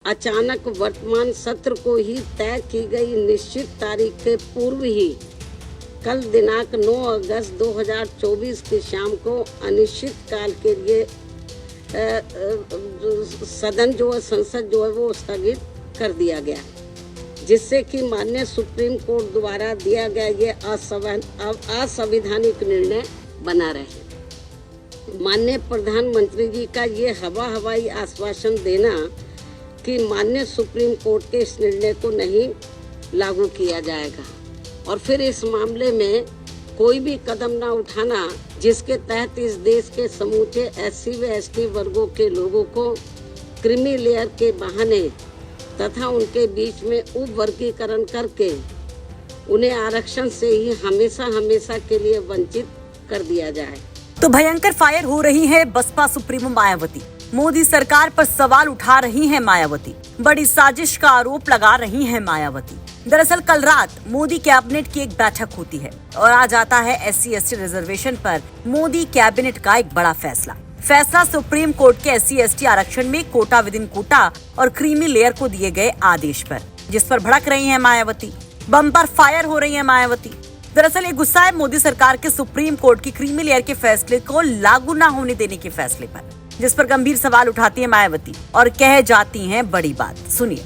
अचानक वर्तमान सत्र को ही तय की गई निश्चित तारीख के पूर्व ही कल दिनांक 9 अगस्त 2024 की शाम को अनिश्चित काल के लिए सदन जो है संसद जो है वो स्थगित कर दिया गया, जिससे कि माननीय सुप्रीम कोर्ट द्वारा दिया गया ये असंवैधानिक निर्णय बना रहे। माननीय प्रधानमंत्री जी का ये हवाई आश्वासन देना कि माननीय सुप्रीम कोर्ट के इस निर्णय को नहीं लागू किया जाएगा और फिर इस मामले में कोई भी कदम न उठाना जिसके तहत इस देश के समूचे SC व ST वर्गों के लोगों को क्रीमी लेयर के बहाने तथा उनके बीच में उप वर्गीकरण करके उन्हें आरक्षण से ही हमेशा के लिए वंचित कर दिया जाए। तो भयंकर फायर हो रही है बसपा सुप्रीमो मायावती। मोदी सरकार पर सवाल उठा रही हैं मायावती। बड़ी साजिश का आरोप लगा रही हैं मायावती। दरअसल कल रात मोदी कैबिनेट की एक बैठक होती है और आ जाता है SC ST रिजर्वेशन पर मोदी कैबिनेट का एक बड़ा फैसला सुप्रीम कोर्ट के SC ST आरक्षण में कोटा विद इन कोटा और क्रीमी लेयर को दिए गए आदेश पर, जिस पर भड़क रही हैं मायावती। बम्पर फायर हो रही है मायावती। दरअसल ये गुस्सा है मोदी सरकार के सुप्रीम कोर्ट की क्रीमी लेयर के फैसले को लागू न होने देने के फैसले पर, जिस पर गंभीर सवाल उठाती है मायावती और कह जाती हैं बड़ी बात। सुनिए।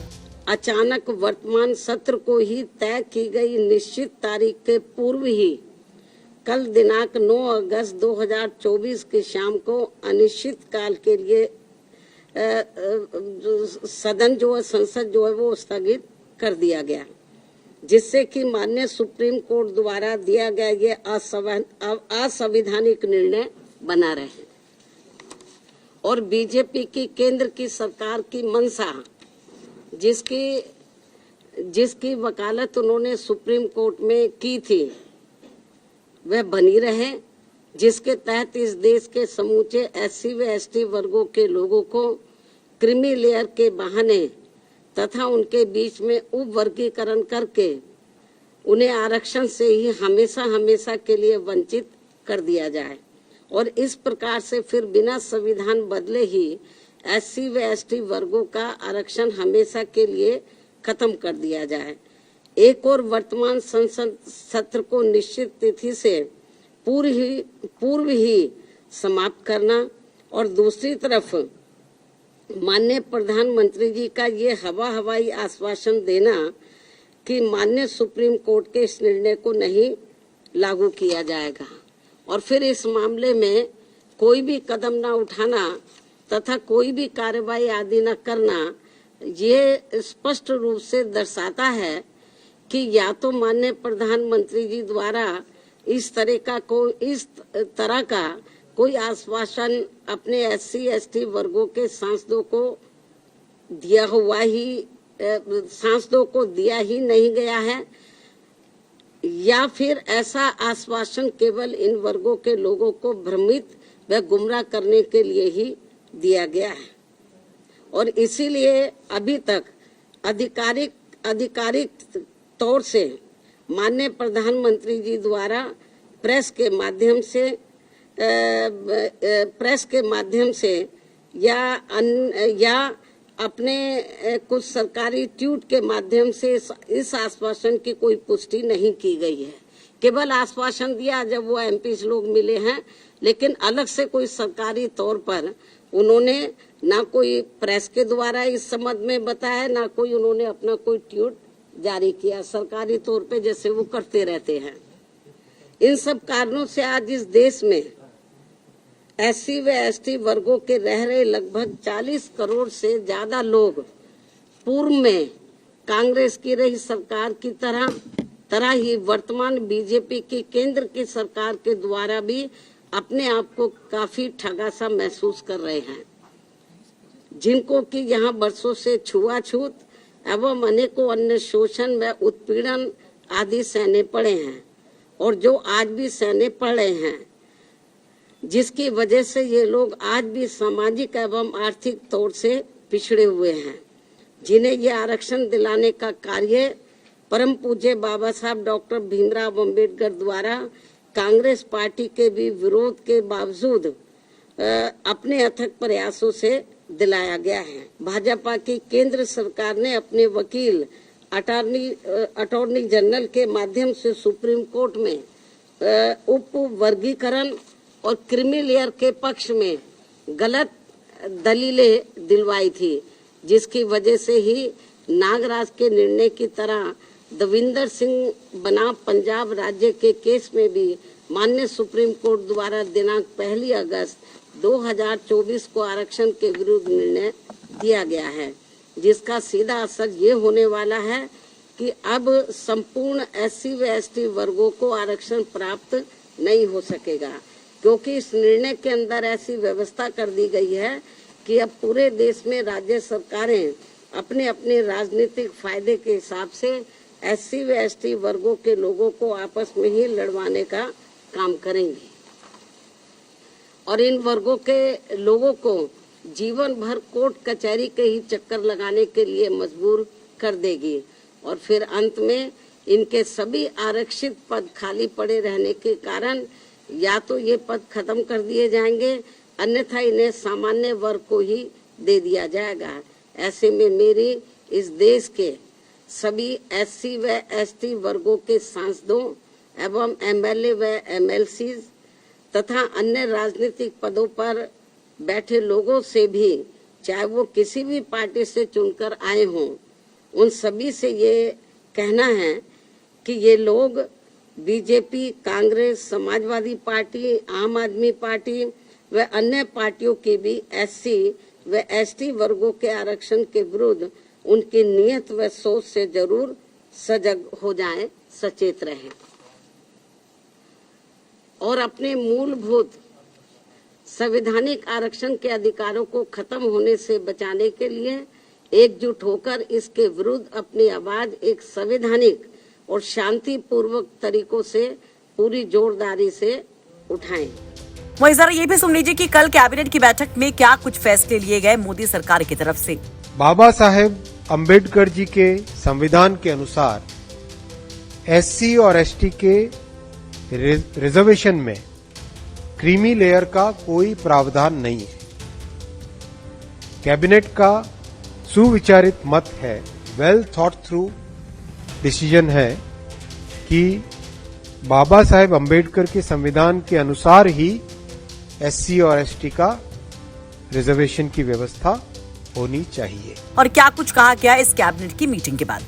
अचानक वर्तमान सत्र को ही तय की गई निश्चित तारीख के पूर्व ही कल दिनांक 9 अगस्त 2024 की शाम को अनिश्चित काल के लिए सदन जो है संसद जो है वो स्थगित कर दिया गया, जिससे कि माननीय सुप्रीम कोर्ट द्वारा दिया गया ये असंवैधानिक निर्णय बना रहे और बीजेपी की केंद्र की सरकार की मंशा जिसकी वकालत उन्होंने सुप्रीम कोर्ट में की थी वह बनी रहे, जिसके तहत इस देश के समूचे SC व ST वर्गों के लोगों को क्रीमी लेयर के बहाने तथा उनके बीच में उप वर्गीकरण करके उन्हें आरक्षण से ही हमेशा के लिए वंचित कर दिया जाए और इस प्रकार से फिर बिना संविधान बदले ही SC व ST वर्गों का आरक्षण हमेशा के लिए खत्म कर दिया जाए। एक और वर्तमान संसद सत्र को निश्चित तिथि से पूर्व ही समाप्त करना और दूसरी तरफ माननीय प्रधानमंत्री जी का ये हवाई आश्वासन देना कि माननीय सुप्रीम कोर्ट के इस निर्णय को नहीं लागू किया जाएगा और फिर इस मामले में कोई भी कदम न उठाना तथा कोई भी कार्रवाई आदि न करना, ये स्पष्ट रूप से दर्शाता है कि या तो माननीय प्रधानमंत्री जी द्वारा इस तरह का कोई आश्वासन अपने SC ST वर्गों के सांसदों को दिया ही नहीं गया है या फिर ऐसा आश्वासन केवल इन वर्गों के लोगों को भ्रमित व गुमराह करने के लिए ही दिया गया है और इसीलिए अभी तक आधिकारिक तौर से माननीय प्रधानमंत्री जी द्वारा प्रेस के माध्यम से या अपने कुछ सरकारी ट्वीट के माध्यम से इस आश्वासन की कोई पुष्टि नहीं की गई है। केवल आश्वासन दिया जब वो MPs लोग मिले हैं, लेकिन अलग से कोई सरकारी तौर पर उन्होंने ना कोई प्रेस के द्वारा इस संबंध में बताया, ना कोई उन्होंने अपना कोई ट्वीट जारी किया सरकारी तौर पे जैसे वो करते रहते हैं। इन सब कारणों से आज इस देश में SC व ST वर्गों के रह रहे लगभग 40 करोड़ से ज्यादा लोग पूर्व में कांग्रेस की रही सरकार की तरह ही वर्तमान बीजेपी की केंद्र की सरकार के द्वारा भी अपने आप को काफी ठगा सा महसूस कर रहे हैं, जिनको कि यहाँ वर्षों से छुआछूत एवं अनेकों अन्य शोषण व उत्पीड़न आदि सहने पड़े हैं और जो आज भी सहने पड़ रहे हैं, जिसकी वजह से ये लोग आज भी सामाजिक एवं आर्थिक तौर से पिछड़े हुए हैं, जिन्हें ये आरक्षण दिलाने का कार्य परम पूज्य बाबा साहब डॉक्टर भीमराव अंबेडकर द्वारा कांग्रेस पार्टी के भी विरोध के बावजूद अपने अथक प्रयासों से दिलाया गया है। भाजपा की केंद्र सरकार ने अपने वकील अटॉर्नी जनरल के माध्यम से सुप्रीम कोर्ट में उप वर्गीकरण और क्रीमी लेयर के पक्ष में गलत दलीलें दिलवाई थी, जिसकी वजह से ही नागराज के निर्णय की तरह दविंदर सिंह बनाम पंजाब राज्य के केस में भी माननीय सुप्रीम कोर्ट द्वारा दिनांक 1 अगस्त 2024 को आरक्षण के विरुद्ध निर्णय दिया गया है, जिसका सीधा असर ये होने वाला है कि अब संपूर्ण SC व ST वर्गों को आरक्षण प्राप्त नहीं हो सकेगा, क्योंकि इस निर्णय के अंदर ऐसी व्यवस्था कर दी गई है कि अब पूरे देश में राज्य सरकारें अपने अपने राजनीतिक फायदे के हिसाब से SC व ST वर्गों के लोगों को आपस में ही लड़वाने का काम करेंगी और इन वर्गों के लोगों को जीवन भर कोर्ट कचहरी के ही चक्कर लगाने के लिए मजबूर कर देगी और फिर अंत में इनके सभी आरक्षित पद खाली पड़े रहने के कारण या तो ये पद खत्म कर दिए जाएंगे, अन्यथा इन्हें सामान्य वर्ग को ही दे दिया जाएगा। ऐसे में मेरी इस देश के सभी SC व ST वर्गों के सांसदों एवं MLA व MLC तथा अन्य राजनीतिक पदों पर बैठे लोगों से भी, चाहे वो किसी भी पार्टी से चुनकर आए हों, उन सभी से ये कहना है कि ये लोग बीजेपी, कांग्रेस, समाजवादी पार्टी, आम आदमी पार्टी व अन्य पार्टियों की भी SC व ST वर्गों के आरक्षण के विरुद्ध उनकी नीयत व सोच से जरूर सजग हो जाएं, सचेत रहें और अपने मूलभूत संवैधानिक आरक्षण के अधिकारों को खत्म होने से बचाने के लिए एकजुट होकर इसके विरुद्ध अपनी आवाज एक संवैधानिक और शांतिपूर्वक तरीकों से पूरी जोरदारी से उठाएं। वहीं जरा ये भी सुन लीजिए कि कल कैबिनेट की बैठक में क्या कुछ फैसले लिए गए मोदी सरकार की तरफ से। बाबा साहेब अंबेडकर जी के संविधान के अनुसार SC और ST के रिजर्वेशन में क्रीमी लेयर का कोई प्रावधान नहीं है। कैबिनेट का सुविचारित मत है, वेल थॉट थ्रू डिसीजन है कि बाबा साहेब अंबेडकर के संविधान के अनुसार ही SC और ST का रिजर्वेशन की व्यवस्था होनी चाहिए। और क्या कुछ कहा गया इस कैबिनेट की मीटिंग के बाद।